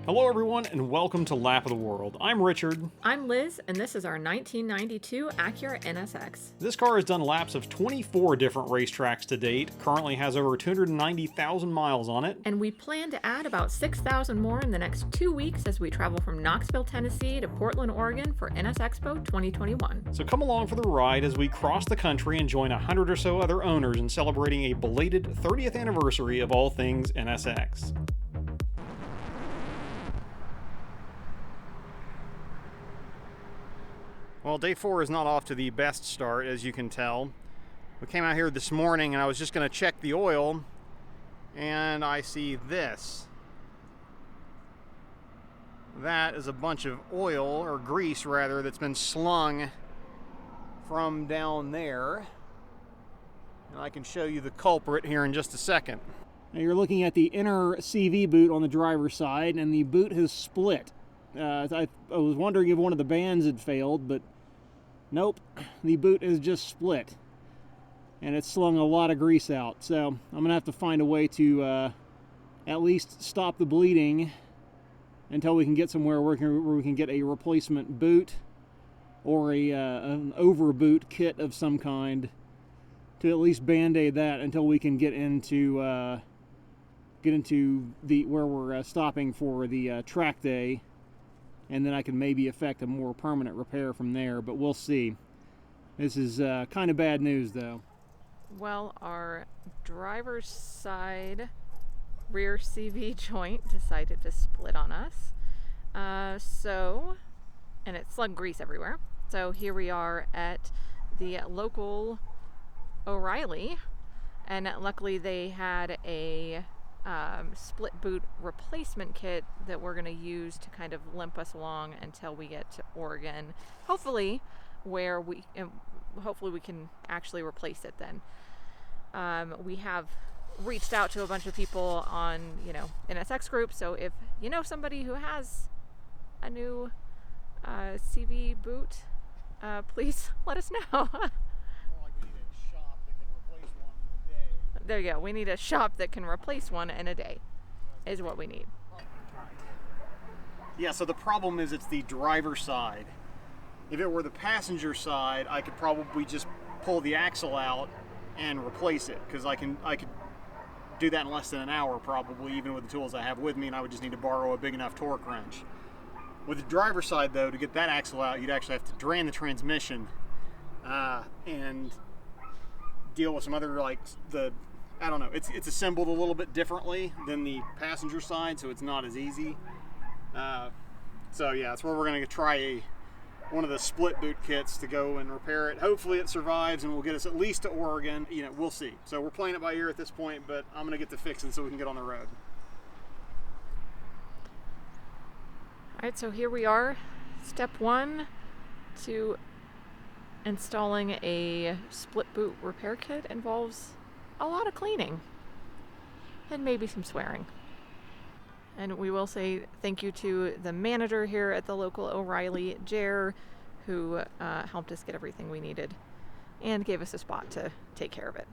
Hello everyone and welcome to Lap of the World. I'm Richard. I'm Liz, and this is our 1992 Acura NSX. This car has done laps of 24 different racetracks to date, currently has over 290,000 miles on it. And we plan to add about 6,000 more in the next 2 weeks as we travel from Knoxville, Tennessee to Portland, Oregon for NS Expo 2021. So come along for the ride as we cross the country and join 100 or so other owners in celebrating a belated 30th anniversary of all things NSX. Well, day 4 is not off to the best start, as you can tell. We came out here this morning and I was just going to check the oil, and I see this. That is a bunch of oil, or grease rather, that's been slung from down there. And I can show you the culprit here in just a second. Now you're looking at the inner CV boot on the driver's side, and the boot has split. I was wondering if one of the bands had failed, but nope, the boot is just split. And it's slung a lot of grease out. So I'm going to have to find a way to at least stop the bleeding until we can get somewhere where we can get a replacement boot or an overboot kit of some kind to at least band-aid that until we can get into where we're stopping for the track day. And then I can maybe effect a more permanent repair from there, but we'll see. This is kind of bad news, though. Well, our driver's side rear CV joint decided to split on us. And it slugged grease everywhere. So here we are at the local O'Reilly, and luckily they had a split boot replacement kit that we're going to use to kind of limp us along until we get to Oregon, hopefully we can actually replace it then. We have reached out to a bunch of people on NSX group, so if you know somebody who has a new CV boot, please let us know. There you go. We need a shop that can replace one in a day is what we need. Yeah, so the problem is it's the driver's side. If it were the passenger side, I could probably just pull the axle out and replace it, because I could do that in less than an hour probably, even with the tools I have with me, and I would just need to borrow a big enough torque wrench. With the driver's side though, to get that axle out, you'd actually have to drain the transmission and deal with some other, I don't know, it's assembled a little bit differently than the passenger side, so it's not as easy. So yeah, that's where we're going to try one of the split boot kits to go and repair it. Hopefully it survives and will get us at least to Oregon. We'll see. So we're playing it by ear at this point, but I'm going to get to fixing so we can get on the road. All right, so here we are. Step 1 to installing a split boot repair kit involves a lot of cleaning and maybe some swearing. And we will say thank you to the manager here at the local O'Reilly, Jer, who helped us get everything we needed and gave us a spot to take care of it.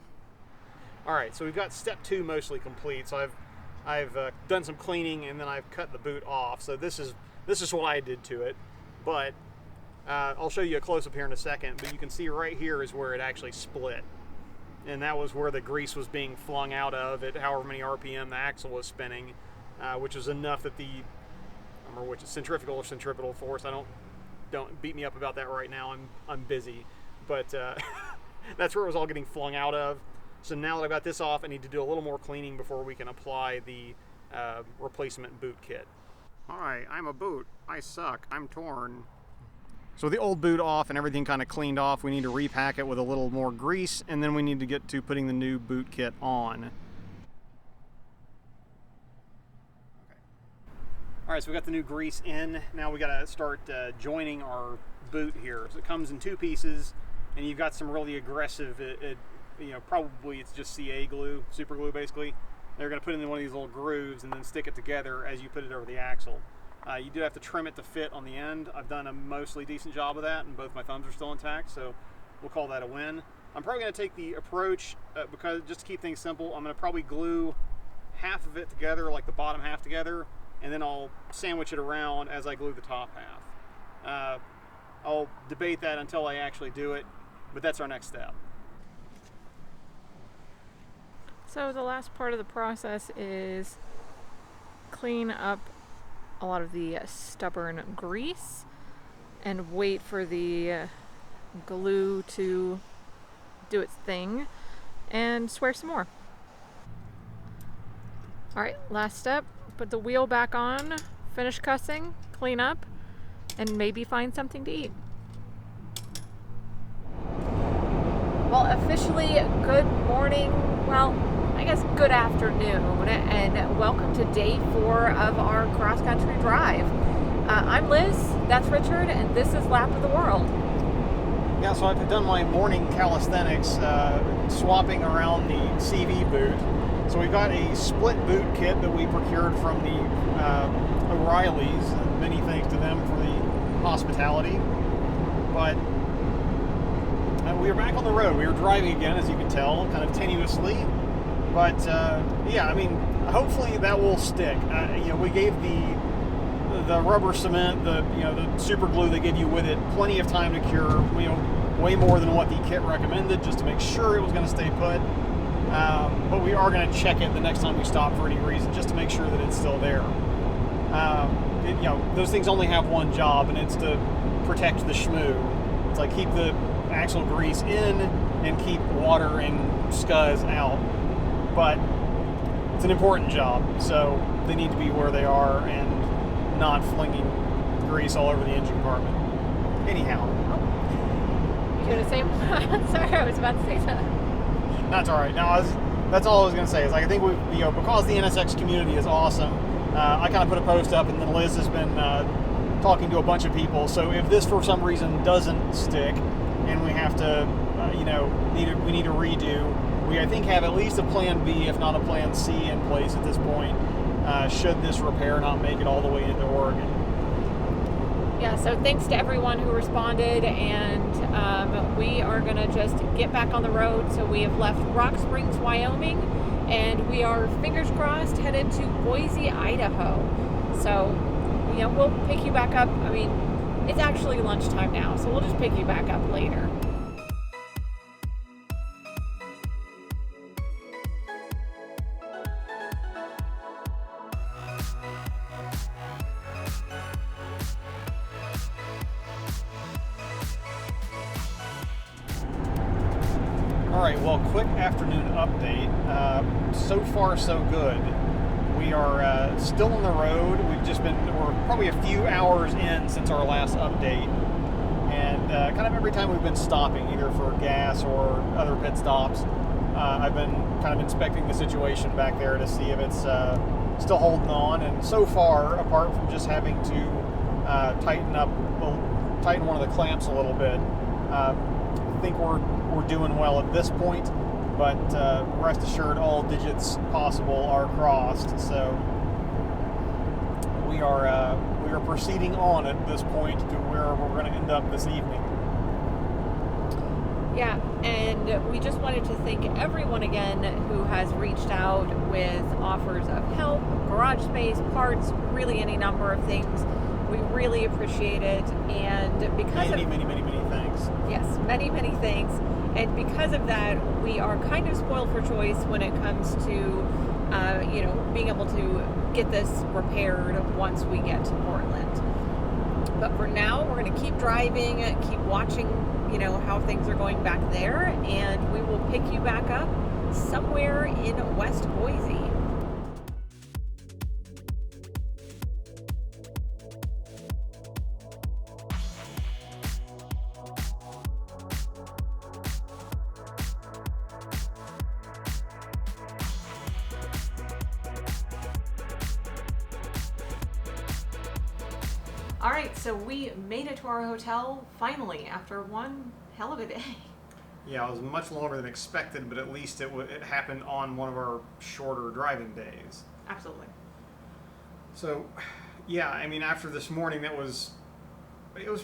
All right, so we've got step 2 mostly complete. So I've done some cleaning and then I've cut the boot off. So this is what I did to it, but I'll show you a close-up here in a second. But you can see right here is where it actually split. And that was where the grease was being flung out of at however many RPM the axle was spinning, which was enough that I don't remember which is centrifugal or centripetal force. Don't beat me up about that right now. I'm busy, but that's where it was all getting flung out of. So now that I've got this off, I need to do a little more cleaning before we can apply the replacement boot kit. Hi, I'm a boot. I suck. I'm torn. So with the old boot off and everything kind of cleaned off, we need to repack it with a little more grease, and then we need to get to putting the new boot kit on. Okay. All right, so we got the new grease in. Now we got to start joining our boot here. So it comes in 2 pieces, and you've got some really aggressive, probably it's just CA glue, super glue basically. They're going to put it in one of these little grooves and then stick it together as you put it over the axle. You do have to trim it to fit on the end. I've done a mostly decent job of that, and both my thumbs are still intact, so we'll call that a win. I'm probably going to take the approach, because just to keep things simple, I'm going to probably glue half of it together, like the bottom half together, and then I'll sandwich it around as I glue the top half. I'll debate that until I actually do it, but that's our next step. So the last part of the process is clean up a lot of the stubborn grease and wait for the glue to do its thing and swear some more. Alright, last step, put the wheel back on, finish cussing, clean up, and maybe find something to eat. Well, officially, good morning, well, I guess good afternoon, and welcome to day 4 of our cross-country drive. I'm Liz, that's Richard, and this is Lap of the World. Yeah, so I've done my morning calisthenics, swapping around the CV boot. So we've got a split boot kit that we procured from the O'Reillys, and many thanks to them for the hospitality. But we are back on the road. We were driving again, as you can tell, kind of tenuously. But yeah, I mean, hopefully that will stick. We gave the rubber cement, the super glue they give you with it, plenty of time to cure. Way more than what the kit recommended, just to make sure it was going to stay put. But we are going to check it the next time we stop for any reason, just to make sure that it's still there. Those things only have one job, and it's to protect the shmoo. It's like keep the axle grease in and keep water and scuzz out. But it's an important job, so they need to be where they are and not flinging grease all over the engine compartment. Anyhow. You going to say? Sorry, I was about to say that. That's all right. That's all I was going to say. Is I think because the NSX community is awesome. I kind of put a post up, and then Liz has been talking to a bunch of people. So if this for some reason doesn't stick, and we have to, we need a redo. We, I think, have at least a plan B, if not a plan C, in place at this point, should this repair not make it all the way into Oregon. Yeah, so thanks to everyone who responded, and we are going to just get back on the road. So we have left Rock Springs, Wyoming, and we are, fingers crossed, headed to Boise, Idaho. So, we'll pick you back up. I mean, it's actually lunchtime now, so we'll just pick you back up later. Alright, well, quick afternoon update. So far, so good. We are still on the road. We're probably a few hours in since our last update. And kind of every time we've been stopping, either for gas or other pit stops, I've been kind of inspecting the situation back there to see if it's still holding on. And so far, apart from just having to tighten one of the clamps a little bit, I think we're doing well at this point, but rest assured all digits possible are crossed, so we are proceeding on at this point to where we're going to end up this evening. Yeah, and we just wanted to thank everyone again who has reached out with offers of help, garage space, parts, really any number of things. We really appreciate it, and because many thanks. Yes, many thanks. And because of that, we are kind of spoiled for choice when it comes to, being able to get this repaired once we get to Portland. But for now, we're going to keep driving, keep watching, how things are going back there, and we will pick you back up somewhere in West Boise. All right, so we made it to our hotel finally after one hell of a day. Yeah, it was much longer than expected, but at least it happened on one of our shorter driving days. Absolutely. So, yeah, I mean, after this morning, it was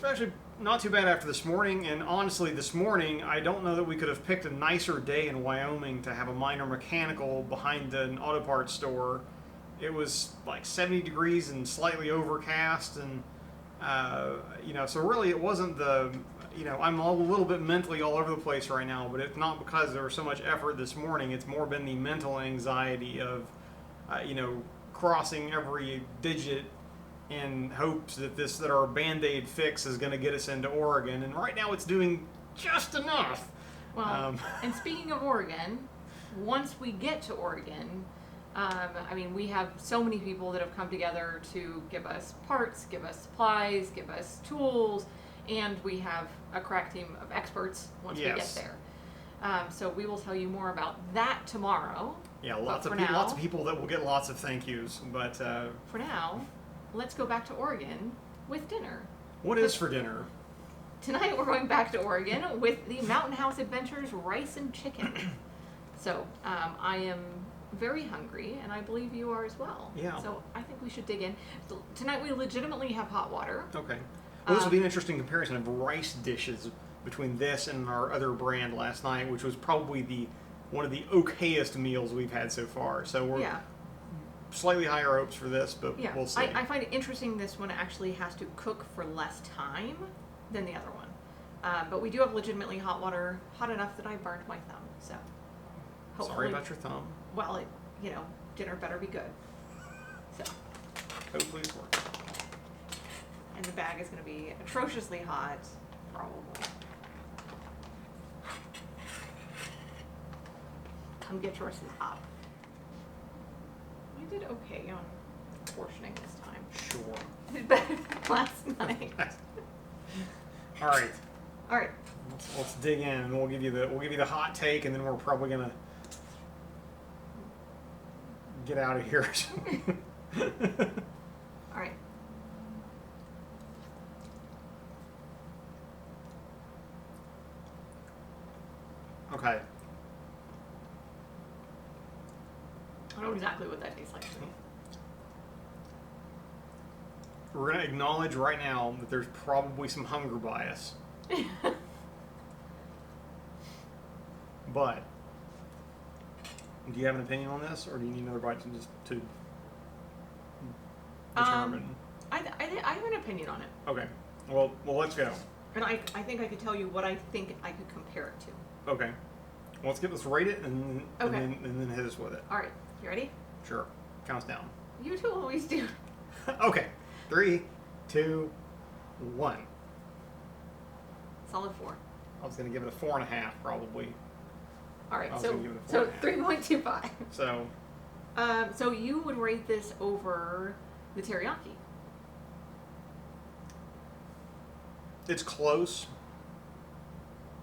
actually not too bad after this morning, and honestly, this morning, I don't know that we could have picked a nicer day in Wyoming to have a minor mechanical behind an auto parts store it was like 70 degrees and slightly overcast, and so really it wasn't I'm a little bit mentally all over the place right now, but it's not because there was so much effort this morning. It's more been the mental anxiety of crossing every digit in hopes that our Band-Aid fix is going to get us into Oregon, and right now it's doing just enough. Well, and speaking of Oregon, once we get to Oregon, we have so many people that have come together to give us parts, give us supplies, give us tools, and we have a crack team of experts once we get there. So we will tell you more about that tomorrow. Yeah, lots of people that will get lots of thank yous. But for now, let's go back to Oregon with dinner. What is for dinner? Tonight we're going back to Oregon with the Mountain House Adventures rice and chicken. So I am very hungry, and I believe you are as well. Yeah. So I think we should dig in. So tonight we legitimately have hot water. Okay. Well, this will be an interesting comparison of rice dishes between this and our other brand last night, which was probably one of the okayest meals we've had so far. So we're slightly higher hopes for this, but we'll see. I find it interesting this one actually has to cook for less time than the other one. But we do have legitimately hot water, hot enough that I burned my thumb. So hopefully, sorry about your thumb. Well, dinner better be good. So hopefully it's working. And the bag is going to be atrociously hot, probably. Come get yours is hot. I did okay on portioning this time. Sure. I did better than last night. All right. All right. Let's dig in, and we'll give you the hot take, and then we're probably gonna get out of here. All right. Okay. I don't know exactly what that tastes like. We're going to acknowledge right now that there's probably some hunger bias. But, do you have an opinion on this, or do you need another bite to determine? I have an opinion on it. Okay. Well, let's go. And I think I could tell you what I think I could compare it to. Okay. Well, let's rate it and then hit us with it. All right. You ready? Sure. Count us down. You two always do. Okay. 3, 2, 1. Solid 4. I was going to give it a 4.5 probably. All right. So 3.25. So. So you would rate this over the teriyaki. It's close.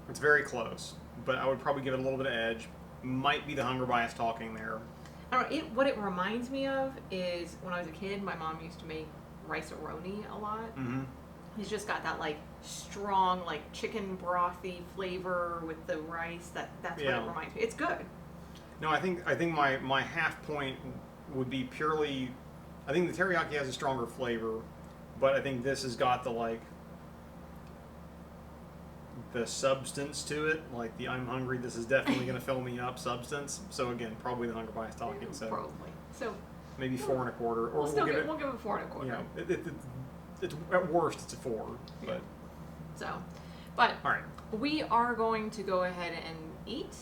It's very close, but I would probably give it a little bit of edge. Might be the hunger bias talking there. I don't know. What it reminds me of is when I was a kid, my mom used to make rice-a-roni a lot. Mm-hmm. It's just got that strong chicken brothy flavor with the rice. That's what it reminds me. It's good. No, I think my half point would be purely. I think the teriyaki has a stronger flavor, but I think this has got the substance to it, like the I'm hungry, this is definitely going to fill me up substance. So again, probably the hunger bias talking. So probably. So maybe 4.25, or we'll give it 4.25. Yeah, it's at worst it's a 4, but all right. We are going to go ahead and eat,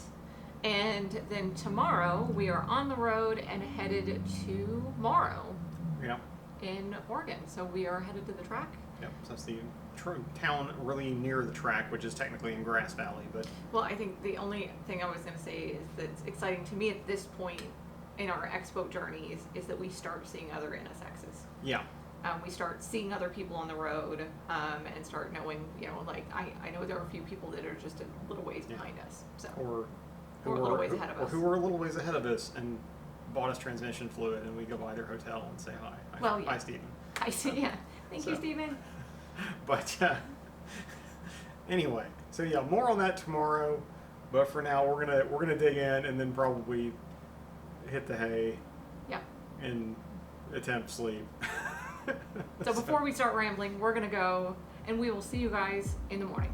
and then tomorrow we are on the road and headed to Morrow. Yeah. In Oregon, so we are headed to the track. Yep. So that's the town really near the track, which is technically in Grass Valley, but. Well, I think the only thing I was going to say is that's exciting to me at this point in our expo journey is that we start seeing other NSXs. Yeah. We start seeing other people on the road and start knowing, I know there are a few people that are just a little ways behind us. So. Or a little ways ahead of us. Or who were a little ways ahead of us and bought us transmission fluid, and we go by their hotel and say hi. Hi, Stephen. Hi, Stephen. Yeah. Thank you, Stephen. But anyway, so more on that tomorrow. But for now, we're gonna dig in and then probably hit the hay. Yeah. And attempt sleep. So before we start rambling, we're gonna go, and we will see you guys in the morning.